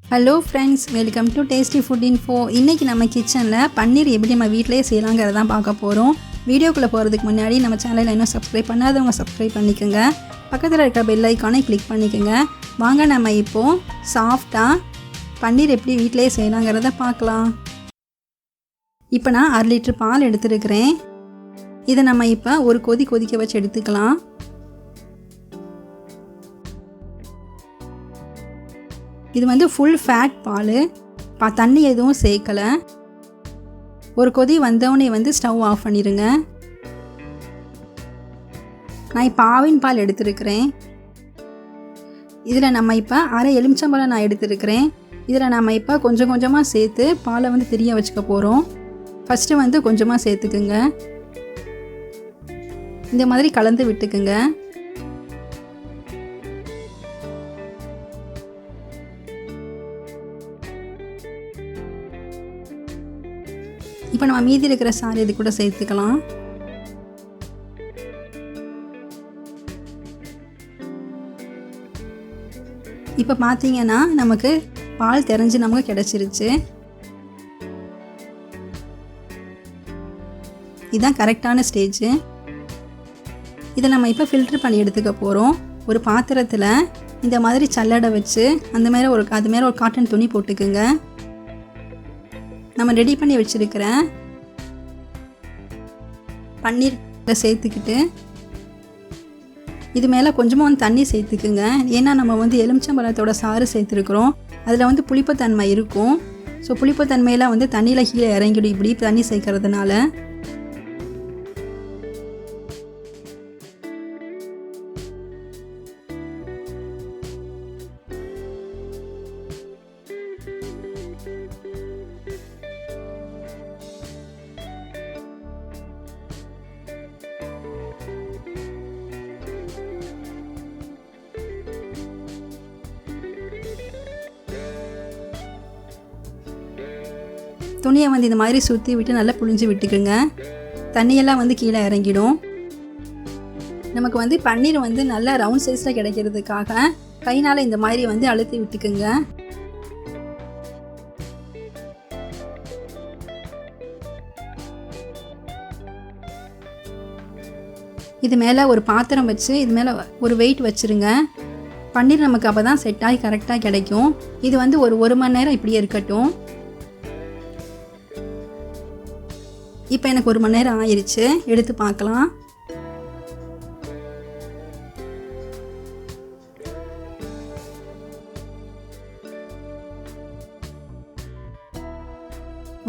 Hello friends, welcome to tasty food info. இன்றைக்கி நம்ம கிச்சனில் பன்னீர் எப்படி நம்ம வீட்டிலேயே செய்யலாங்கிறத தான் பார்க்க போகிறோம். வீடியோக்குள்ளே போகிறதுக்கு முன்னாடி நம்ம சேனலில் இன்னும் சப்ஸ்கிரைப் பண்ணாதவங்க சப்ஸ்கிரைப் பண்ணிக்கோங்க. பக்கத்தில் இருக்கிற பெல் ஐக்கானை கிளிக் பண்ணிக்கோங்க. வாங்க நம்ம இப்போது சாஃப்டாக பன்னீர் எப்படி வீட்டிலேயே செய்யலாங்கிறத பார்க்கலாம். இப்போ நான் 1/2 லிட்டர் பால் எடுத்துருக்கிறேன். இதை நம்ம இப்போ ஒரு கொதிக்க வச்சு எடுத்துக்கலாம். இது வந்து ஃபுல் ஃபேட் பால், தண்ணி எதுவும் சேர்க்கலை. ஒரு கொதி வந்தவுடனே வந்து ஸ்டவ் ஆஃப் பண்ணிடுங்க. நான் இப்போ ஆவின் பால் எடுத்துருக்கிறேன். இதில் நம்ம இப்போ அரை எலுமிச்சம்பழம் நான் எடுத்துருக்கிறேன். இதில் நம்ம இப்போ கொஞ்சம் கொஞ்சமாக சேர்த்து பாலை வந்து திரிய வச்சுக்க போகிறோம். ஃபஸ்ட்டு வந்து கொஞ்சமாக சேர்த்துக்குங்க. இந்த மாதிரி கலந்து விட்டுக்குங்க. இப்போ நம்ம மீதி இருக்கிற சாறு இது கூட சேர்த்துக்கலாம். இப்போ பார்த்தீங்கன்னா நமக்கு பால் தெரிஞ்சு நமக்கு கிடச்சிருச்சு. இதுதான் கரெக்டான ஸ்டேஜு. இதை நம்ம இப்போ ஃபில்ட்ரு பண்ணி எடுத்துக்க போகிறோம். ஒரு பாத்திரத்தில் இந்த மாதிரி சல்லடை வச்சு அது மேலே ஒரு காட்டன் துணி போட்டுக்குங்க. நம்ம ரெடி பண்ணி வச்சுருக்கிற பன்னீர் சேர்த்துக்கிட்டு இது மேலே கொஞ்சமாக வந்து தண்ணி சேர்த்துக்குங்க. ஏன்னா நம்ம வந்து எலுமிச்சம்பழத்தோட சாறு சேர்த்துருக்குறோம். அதில் வந்து புளிப்புத்தன்மை இருக்கும். ஸோ புளிப்புத்தன்மையெல்லாம் வந்து தண்ணியில் கீழே இறங்கிடும் இப்படி தண்ணி சேர்க்கறதுனால. துணியை வந்து இந்த மாதிரி சுற்றி விட்டு நல்லா புழிஞ்சு விட்டுக்குங்க. தண்ணியெல்லாம் வந்து கீழே இறங்கிடும். நமக்கு வந்து பன்னீர் வந்து நல்லா ரவுண்ட் சைஸில் கிடைக்கிறதுக்காக கைனால் இந்த மாதிரி வந்து அழுத்தி விட்டுக்குங்க. இது மேலே ஒரு பாத்திரம் வச்சு இது மேலே ஒரு வெயிட் வச்சுருங்க. பன்னீர் நமக்கு அப்போ தான் செட் ஆகி கரெக்டாக கிடைக்கும். இது வந்து ஒரு மணி நேரம் இப்படியே இருக்கட்டும். இப்போ எனக்கு 1 மணி நேரம் ஆயிடுச்சு. எடுத்து பார்க்கலாம்.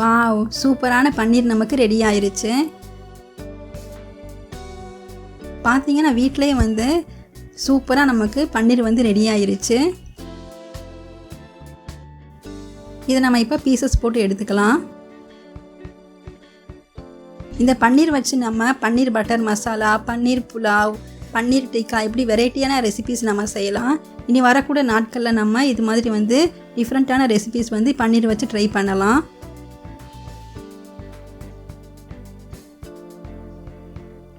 வாவ், சூப்பரான பன்னீர் நமக்கு ரெடி ஆயிருச்சு. பார்த்தீங்கன்னா வீட்டிலேயே வந்து சூப்பராக நமக்கு பன்னீர் வந்து ரெடி ஆயிருச்சு. இதை நம்ம இப்போ பீசஸ் போட்டு எடுத்துக்கலாம். இந்த பன்னீர் வச்சு நம்ம பன்னீர் பட்டர் மசாலா, பன்னீர் புலாவ், பன்னீர் டிக்கா இப்படி வெரைட்டியான ரெசிபீஸ் நம்ம செய்யலாம். இனி வரக்கூட நாட்களில் நம்ம இது மாதிரி வந்து டிஃப்ரெண்ட்டான ரெசிபீஸ் வந்து பன்னீர் வச்சு ட்ரை பண்ணலாம்.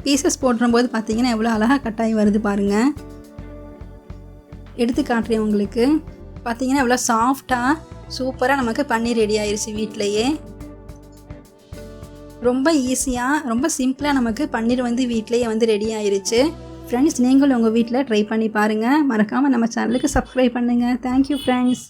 பீசஸ் போடும்போது பார்த்தீங்கன்னா எவ்வளோ அழகாக கட்டாயி வருது பாருங்கள். எடுத்து காட்டுறேன் உங்களுக்கு. பார்த்தீங்கன்னா எவ்வளோ சாஃப்டாக சூப்பராக நமக்கு பன்னீர் ரெடி ஆயிடுச்சு வீட்டிலையே. ரொம்ப ஈஸியாக ரொம்ப சிம்பிளாக நமக்கு பன்னீர் வந்து வீட்டிலேயே வந்து ரெடி ஆயிருச்சு. ஃப்ரெண்ட்ஸ், நீங்களும் உங்கள் வீட்டில் ட்ரை பண்ணி பாருங்கள். மறக்காமல் நம்ம சேனலுக்கு சப்ஸ்கிரைப் பண்ணுங்கள். Thank you friends.